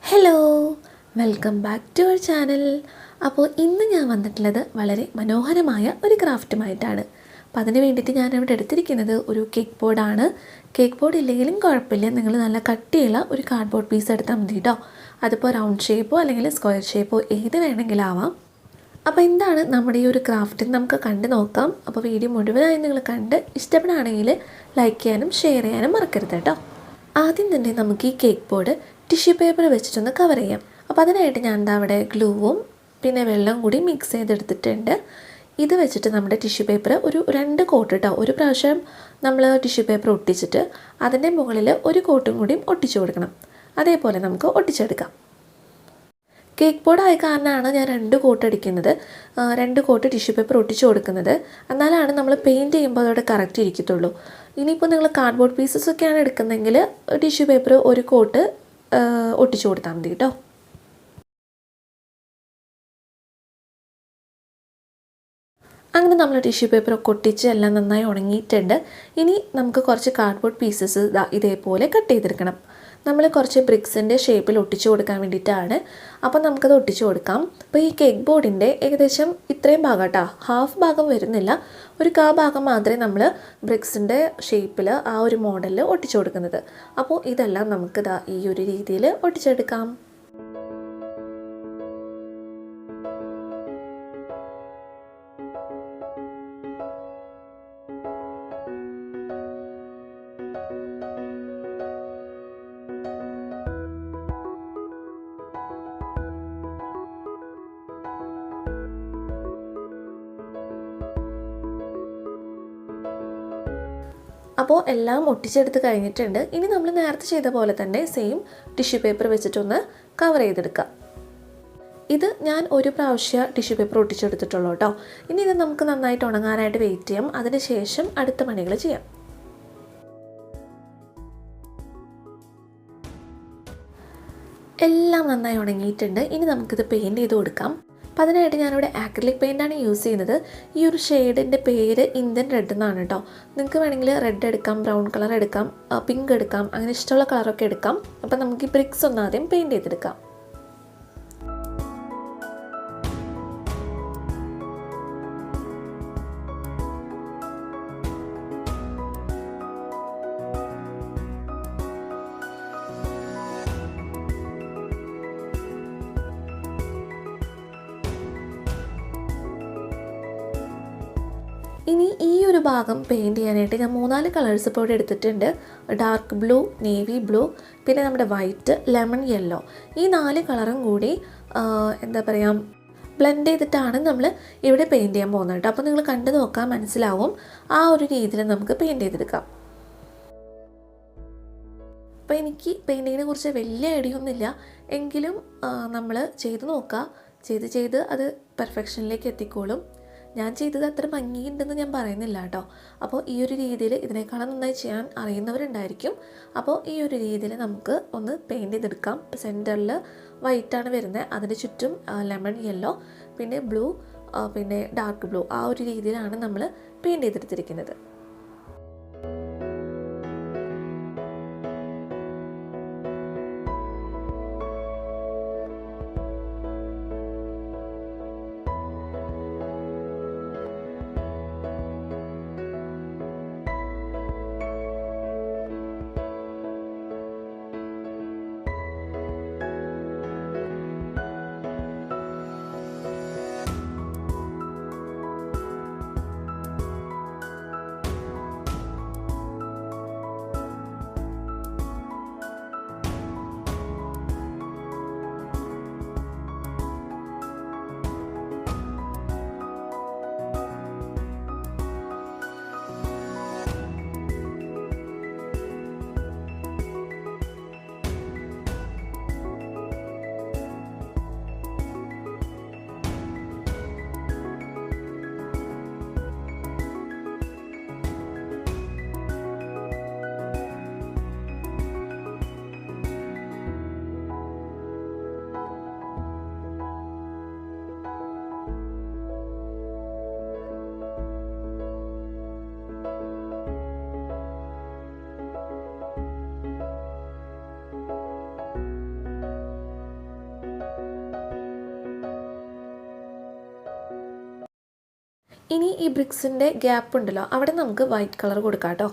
Hello, welcome back to our channel. അപ്പോൾ ഇന്ന് ഞാൻ വന്നിട്ടുള്ളത് വളരെ മനോഹരമായ ഒരു ക്രാഫ്റ്റുമായിട്ടാണ്. അപ്പോൾ അതിന് വേണ്ടിയിട്ട് ഞാൻ ഇവിടെ എടുത്തിരിക്കുന്നത് ഒരു കേക്ക് ബോർഡാണ്. കേക്ക് ബോർഡ് ഇല്ലെങ്കിലും കുഴപ്പമില്ല, നിങ്ങൾ നല്ല കട്ടിയുള്ള ഒരു കാർഡ്ബോർഡ് പീസ് എടുത്താൽ മതി കേട്ടോ. അതിപ്പോൾ റൗണ്ട് ഷേപ്പോ അല്ലെങ്കിൽ സ്ക്വയർ ഷേപ്പോ ഏത് വേണമെങ്കിലും ആവാം. അപ്പോൾ എന്താണ് നമ്മുടെ ഈ ഒരു ക്രാഫ്റ്റ് നമുക്ക് കണ്ടു നോക്കാം. അപ്പോൾ വീഡിയോ മുഴുവനായി നിങ്ങൾ കണ്ട് ഇഷ്ടപ്പെടുകയാണെങ്കിൽ ലൈക്ക് ചെയ്യാനും ഷെയർ ചെയ്യാനും മറക്കരുത് കേട്ടോ. ആദ്യം തന്നെ നമുക്ക് ഈ കേക്ക് ബോർഡ് ടിഷ്യൂ പേപ്പർ വെച്ചിട്ടൊന്ന് കവർ ചെയ്യാം. അപ്പോൾ അതിനായിട്ട് ഞാൻ എന്താ അവിടെ ഗ്ലൂവും പിന്നെ വെള്ളം കൂടി മിക്സ് ചെയ്തെടുത്തിട്ടുണ്ട്. ഇത് വെച്ചിട്ട് നമ്മുടെ ടിഷ്യൂ പേപ്പർ ഒരു 2 കോട്ട് കേട്ടോ. ഒരു പ്രാവശ്യം നമ്മൾ ടിഷ്യൂ പേപ്പർ ഒട്ടിച്ചിട്ട് അതിൻ്റെ മുകളിൽ ഒരു കോട്ടും കൂടിയും ഒട്ടിച്ചു കൊടുക്കണം. അതേപോലെ നമുക്ക് ഒട്ടിച്ചെടുക്കാം. കേക്ക് ബോർഡ് ആയ കാരണമാണ് ഞാൻ 2 കോട്ട് അടിക്കുന്നത്, 2 കോട്ട് ടിഷ്യൂ പേപ്പർ ഒട്ടിച്ചു കൊടുക്കുന്നത്. എന്നാലാണ് നമ്മൾ പെയിൻറ്റ് ചെയ്യുമ്പോൾ അതോടെ കറക്റ്റ് ഇരിക്കത്തുള്ളൂ. ഇനിയിപ്പോൾ നിങ്ങൾ കാർഡ്ബോർഡ് പീസസ് ഒക്കെയാണ് എടുക്കുന്നതെങ്കിൽ ടിഷ്യൂ പേപ്പർ ഒരു കോട്ട് ഒട്ടിച്ചു കൊടുത്താൽ മതി കേട്ടോ. അങ്ങനെ നമ്മൾ ടിഷ്യൂ പേപ്പറൊക്കെ ഒട്ടിച്ച് എല്ലാം നന്നായി ഉണങ്ങിയിട്ടുണ്ട്. ഇനി നമുക്ക് കുറച്ച് കാർഡ്ബോർഡ് പീസസ് ഇതേപോലെ കട്ട് ചെയ്തെടുക്കണം. നമ്മൾ കുറച്ച് ബ്രിക്സിൻ്റെ ഷേപ്പിൽ ഒട്ടിച്ചു കൊടുക്കാൻ വേണ്ടിയിട്ടാണ്. അപ്പോൾ നമുക്കത് ഒട്ടിച്ചു കൊടുക്കാം. അപ്പോൾ ഈ കേക്ക് ബോർഡിൻ്റെ ഏകദേശം ഇത്രയും ഭാഗം കേട്ടോ, ഹാഫ് ഭാഗം വരുന്നില്ല, ഒരു ഭാഗം മാത്രമേ നമ്മൾ ബ്രിക്സിൻ്റെ ഷേപ്പിൽ ആ ഒരു മോഡലിൽ ഒട്ടിച്ചു കൊടുക്കുന്നത്. അപ്പോൾ ഇതെല്ലാം നമുക്ക് ഈ ഒരു രീതിയിൽ ഒട്ടിച്ചെടുക്കാം. അപ്പോൾ എല്ലാം ഒട്ടിച്ചെടുത്ത് കഴിഞ്ഞിട്ടുണ്ട്. ഇനി നമ്മൾ നേരത്തെ ചെയ്ത പോലെ തന്നെ സെയിം ടിഷ്യൂ പേപ്പർ വെച്ചിട്ടൊന്ന് കവർ ചെയ്തെടുക്കാം. ഇത് ഞാൻ ഒരു പ്രാവശ്യം ടിഷ്യൂ പേപ്പർ ഒട്ടിച്ചെടുത്തിട്ടുള്ളൂ കേട്ടോ. ഇനി ഇത് നമുക്ക് നന്നായിട്ട് ഉണങ്ങാനായിട്ട് വെയിറ്റ് ചെയ്യാം. അതിന് ശേഷം അടുത്ത പണികൾ ചെയ്യാം. എല്ലാം നന്നായി ഉണങ്ങിയിട്ടുണ്ട്. ഇനി നമുക്കിത് പെയിൻറ്റ് ചെയ്ത് കൊടുക്കാം. അപ്പോൾ അതിനായിട്ട് ഞാനിവിടെ ആക്രിലിക് പെയിൻ്റാണ് യൂസ് ചെയ്യുന്നത്. ഈ ഒരു ഷെയ്ഡിൻ്റെ പേര് ഇന്ത്യൻ റെഡ് എന്നാണ് കേട്ടോ. നിങ്ങൾക്ക് വേണമെങ്കിൽ റെഡ് എടുക്കാം, ബ്രൗൺ കളർ എടുക്കാം, പിങ്ക് എടുക്കാം, അങ്ങനെ ഇഷ്ടമുള്ള കളറൊക്കെ എടുക്കാം. അപ്പോൾ നമുക്ക് ഈ ബ്രിക്സ് ഒന്ന് ആദ്യം പെയിൻറ്റ് ചെയ്തെടുക്കാം. ഇനി ഈ ഒരു ഭാഗം പെയിൻറ്റ് ചെയ്യാനായിട്ട് ഞാൻ 3-4 കളേഴ്സ് ഇപ്പോൾ ഇവിടെ എടുത്തിട്ടുണ്ട്. ഡാർക്ക് ബ്ലൂ, നേവി ബ്ലൂ, പിന്നെ നമ്മുടെ വൈറ്റ്, ലെമൺ യെല്ലോ, ഈ 4 കളറും കൂടി എന്താ പറയുക ബ്ലെൻഡ് ചെയ്തിട്ടാണ് നമ്മൾ ഇവിടെ പെയിൻറ്റ് ചെയ്യാൻ പോകുന്നത് കേട്ടോ. അപ്പോൾ നിങ്ങൾ കണ്ടു നോക്കാൻ മനസ്സിലാവും. ആ ഒരു രീതിയിൽ നമുക്ക് പെയിൻറ്റ് ചെയ്തെടുക്കാം. അപ്പോൾ എനിക്ക് പെയിൻറ്റിങ്ങിനെ കുറിച്ച് വലിയ ഐഡിയ ഒന്നുമില്ല, എങ്കിലും നമ്മൾ ചെയ്ത് നോക്കുക. ചെയ്ത് അത് പെർഫെക്ഷനിലേക്ക് എത്തിക്കോളും. ഞാൻ ചെയ്തത് അത്ര ഭംഗിയുണ്ടെന്ന് ഞാൻ പറയുന്നില്ല കേട്ടോ. അപ്പോൾ ഈ ഒരു രീതിയിൽ ഇതിനേക്കാളും നന്നായി ചെയ്യാൻ അറിയുന്നവരുണ്ടായിരിക്കും. അപ്പോൾ ഈ ഒരു രീതിയിൽ നമുക്ക് ഒന്ന് പെയിൻറ്റ് ചെയ്തെടുക്കാം. സെൻറ്ററിൽ വൈറ്റാണ് വരുന്നത്, അതിന് ചുറ്റും ലെമൺ യെല്ലോ, പിന്നെ ബ്ലൂ, പിന്നെ ഡാർക്ക് ബ്ലൂ, ആ ഒരു രീതിയിലാണ് നമ്മൾ പെയിൻറ്റ് ചെയ്തെടുത്തിരിക്കുന്നത്. ഇനി ഈ ബ്രിക്സിൻ്റെ ഗ്യാപ്പ് ഉണ്ടല്ലോ അവിടെ നമുക്ക് വൈറ്റ് കളർ കൊടുക്കാം കേട്ടോ.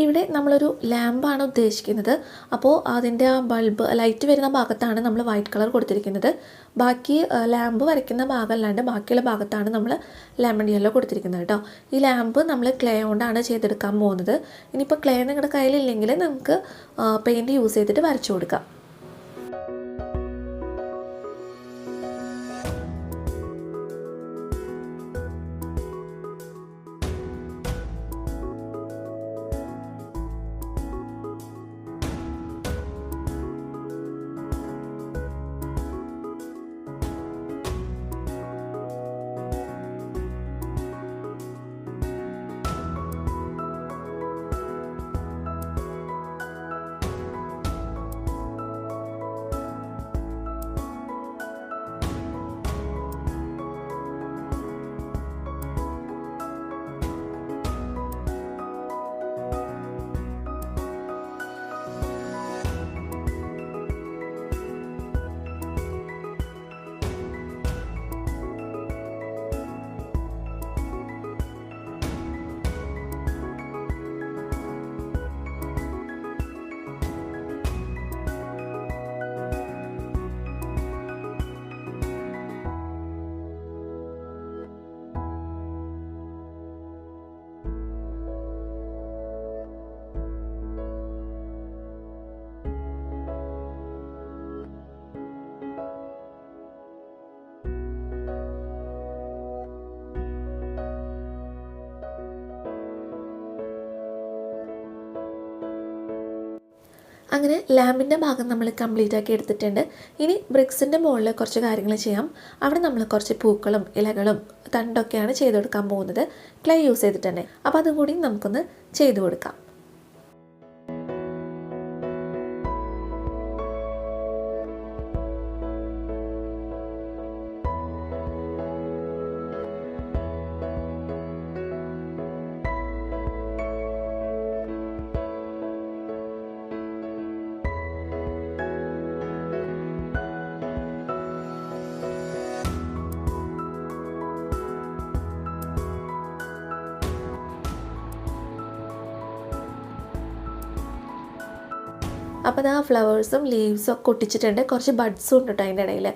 ഇവിടെ നമ്മളൊരു ലാമ്പാണ് ഉദ്ദേശിക്കുന്നത്. അപ്പോൾ അതിൻ്റെ ആ ബൾബ് ലൈറ്റ് വരുന്ന ഭാഗത്താണ് നമ്മൾ വൈറ്റ് കളർ കൊടുത്തിരിക്കുന്നത്. ബാക്കി ലാമ്പ് വരയ്ക്കുന്ന ഭാഗം അല്ലാണ്ട് ബാക്കിയുള്ള ഭാഗത്താണ് നമ്മൾ ലെമൺ യെല്ലോ കൊടുത്തിരിക്കുന്നത് കേട്ടോ. ഈ ലാമ്പ് നമ്മൾ ക്ലേ കൊണ്ടാണ് ചെയ്തെടുക്കാൻ പോകുന്നത്. ഇനിയിപ്പോൾ ക്ലേ നിങ്ങളുടെ കയ്യിലില്ലെങ്കിൽ നമുക്ക് പെയിൻറ്റ് യൂസ് ചെയ്തിട്ട് വരച്ചു കൊടുക്കാം. അങ്ങനെ ലാമ്പിൻ്റെ ഭാഗം നമ്മൾ കംപ്ലീറ്റ് ആക്കി എടുത്തിട്ടുണ്ട്. ഇനി ബ്രിക്സിൻ്റെ മുകളിൽ കുറച്ച് കാര്യങ്ങൾ ചെയ്യാം. അവിടെ നമ്മൾ കുറച്ച് പൂക്കളും ഇലകളും തണ്ടൊക്കെയാണ് ചെയ്ത് കൊടുക്കാൻ പോകുന്നത്, ക്ലേ യൂസ് ചെയ്തിട്ട് തന്നെ. അപ്പോൾ അതും കൂടി നമുക്കൊന്ന് ചെയ്ത് കൊടുക്കാം. അപ്പോൾ ആ ഫ്ലവേഴ്സും ലീവ്സും ഒക്കെ ഒട്ടിച്ചിട്ടുണ്ട്. കുറച്ച് ബഡ്സും ഉണ്ട് കേട്ടോ അതിൻ്റെ ഇടയിൽ.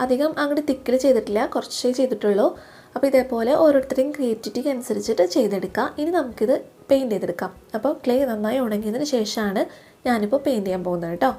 അധികം അങ്ങോട്ട് തിക്കിൽ ചെയ്തിട്ടില്ല, കുറച്ചേ ചെയ്തിട്ടുള്ളൂ. അപ്പോൾ ഇതേപോലെ ഓരോരുത്തരെയും ക്രിയേറ്റിവിറ്റിക്ക് അനുസരിച്ചിട്ട് ചെയ്തെടുക്കാം. ഇനി നമുക്കിത് പെയിൻറ്റ് ചെയ്തെടുക്കാം. അപ്പോൾ ക്ലേ നന്നായി ഉണങ്ങിയതിന് ശേഷമാണ് ഞാനിപ്പോൾ പെയിൻറ്റ് ചെയ്യാൻ പോകുന്നത് കേട്ടോ.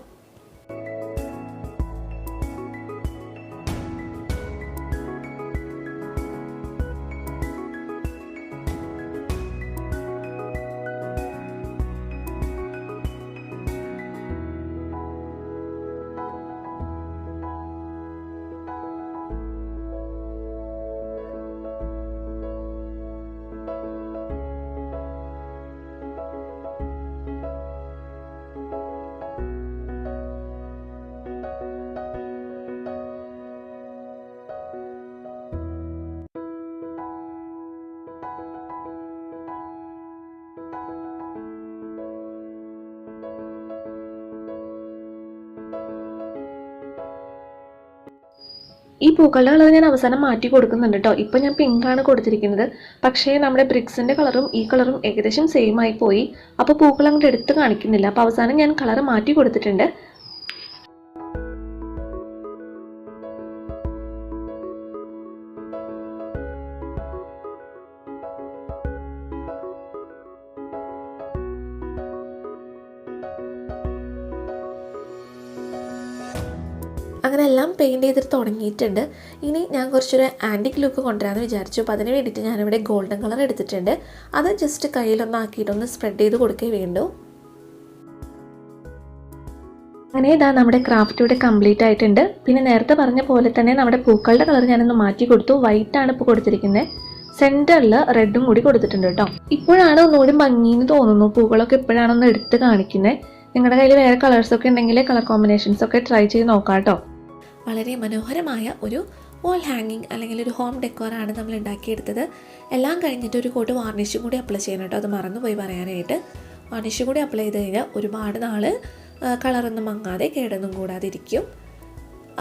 ഈ പൂക്കളുടെ കളർ ഞാൻ അവസാനം മാറ്റി കൊടുക്കുന്നുണ്ട് കേട്ടോ. ഇപ്പം ഞാൻ പിങ്കാണ് കൊടുത്തിരിക്കുന്നത്. പക്ഷേ നമ്മുടെ ബ്രിക്സിൻ്റെ കളറും ഈ കളറും ഏകദേശം സെയിം ആയി പോയി. അപ്പോൾ പൂക്കൾ അങ്ങോട്ട് എടുത്ത് കാണിക്കുന്നില്ല. അപ്പോൾ അവസാനം ഞാൻ കളർ മാറ്റി കൊടുത്തിട്ടുണ്ട്. അങ്ങനെ എല്ലാം പെയിൻറ്റ് ചെയ്തിട്ട് തുടങ്ങിയിട്ടുണ്ട്. ഇനി ഞാൻ കുറച്ചൊരു ആൻറ്റിക് ലുക്ക് കൊണ്ടുവരാമെന്ന് വിചാരിച്ചു. അപ്പോൾ അതിന് വേണ്ടിയിട്ട് ഞാനിവിടെ ഗോൾഡൻ കളർ എടുത്തിട്ടുണ്ട്. അത് ജസ്റ്റ് കയ്യിലൊന്നാക്കിയിട്ടൊന്ന് സ്പ്രെഡ് ചെയ്ത് കൊടുക്കുകയും വേണ്ടു. അങ്ങനെ ഇതാ നമ്മുടെ ക്രാഫ്റ്റ് ഇവിടെ കംപ്ലീറ്റ് ആയിട്ടുണ്ട്. പിന്നെ നേരത്തെ പറഞ്ഞ പോലെ തന്നെ നമ്മുടെ പൂക്കളുടെ കളർ ഞാനൊന്ന് മാറ്റി കൊടുത്തു. വൈറ്റാണ് ഇപ്പോൾ കൊടുത്തിരിക്കുന്നത്. സെൻറ്ററിൽ റെഡും കൂടി കൊടുത്തിട്ടുണ്ട് കേട്ടോ. ഇപ്പോഴാണ് ഒന്നുകൂടി ഭംഗിയെന്ന് തോന്നുന്നു. പൂക്കളൊക്കെ ഇപ്പോഴാണ് ഒന്ന് എടുത്ത് കാണിക്കുന്നത്. നിങ്ങളുടെ കയ്യിൽ വേറെ കളേഴ്സൊക്കെ ഉണ്ടെങ്കിൽ കളർ കോമ്പിനേഷൻസൊക്കെ ട്രൈ ചെയ്ത് നോക്കാം കേട്ടോ. വളരെ മനോഹരമായ ഒരു വാൾ ഹാങ്ങിങ് അല്ലെങ്കിൽ ഒരു ഹോം ഡെക്കോറാണ് നമ്മൾ ഉണ്ടാക്കിയെടുത്തത്. എല്ലാം കഴിഞ്ഞിട്ട് ഒരു കോട്ട് വാർണിഷും കൂടി അപ്ലൈ ചെയ്യണം കേട്ടോ. അത് മറന്നുപോയി പറയാനായിട്ട്. വാർണിഷും കൂടി അപ്ലൈ ചെയ്ത് കഴിഞ്ഞാൽ ഒരുപാട് നാൾ കളറൊന്നും മങ്ങാതെ കേടൊന്നും കൂടാതെ ഇരിക്കും.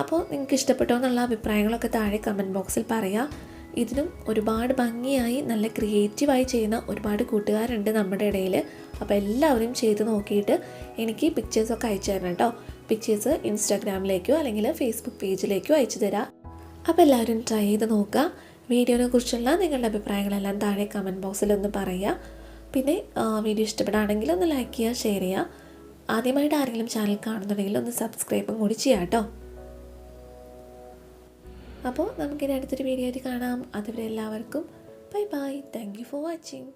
അപ്പോൾ നിങ്ങൾക്ക് ഇഷ്ടപ്പെട്ടോ എന്നുള്ള അഭിപ്രായങ്ങളൊക്കെ താഴെ കമൻറ്റ് ബോക്സിൽ പറയാം. ഇതിനും ഒരുപാട് ഭംഗിയായി നല്ല ക്രിയേറ്റീവായി ചെയ്യുന്ന ഒരുപാട് കൂട്ടുകാരുണ്ട് നമ്മുടെ ഇടയിൽ. അപ്പോൾ എല്ലാവരും ചെയ്ത് നോക്കിയിട്ട് എനിക്ക് പിക്ചേഴ്സൊക്കെ അയച്ചു തരണം കേട്ടോ. പിക്ചേഴ്സ് ഇൻസ്റ്റാഗ്രാമിലേക്കോ അല്ലെങ്കിൽ ഫേസ്ബുക്ക് പേജിലേക്കോ അയച്ചു തരാം. അപ്പോൾ എല്ലാവരും ട്രൈ ചെയ്ത് നോക്കുക. വീഡിയോനെ കുറിച്ചുള്ള നിങ്ങളുടെ അഭിപ്രായങ്ങളെല്ലാം താഴെ കമൻറ്റ് ബോക്സിലൊന്ന് പറയുക. പിന്നെ വീഡിയോ ഇഷ്ടപ്പെടുകയാണെങ്കിൽ ഒന്ന് ലൈക്ക് ചെയ്യുക, ഷെയർ ചെയ്യുക. ആദ്യമായിട്ട് ആരെങ്കിലും ചാനൽ കാണുന്നുണ്ടെങ്കിൽ ഒന്ന് സബ്സ്ക്രൈബും കൂടി ചെയ്യാം കേട്ടോ. അപ്പോൾ നമുക്കിനി അടുത്തൊരു വീഡിയോ ആയിട്ട് കാണാം. അതുവരെ എല്ലാവർക്കും bye bye. Thank you for watching.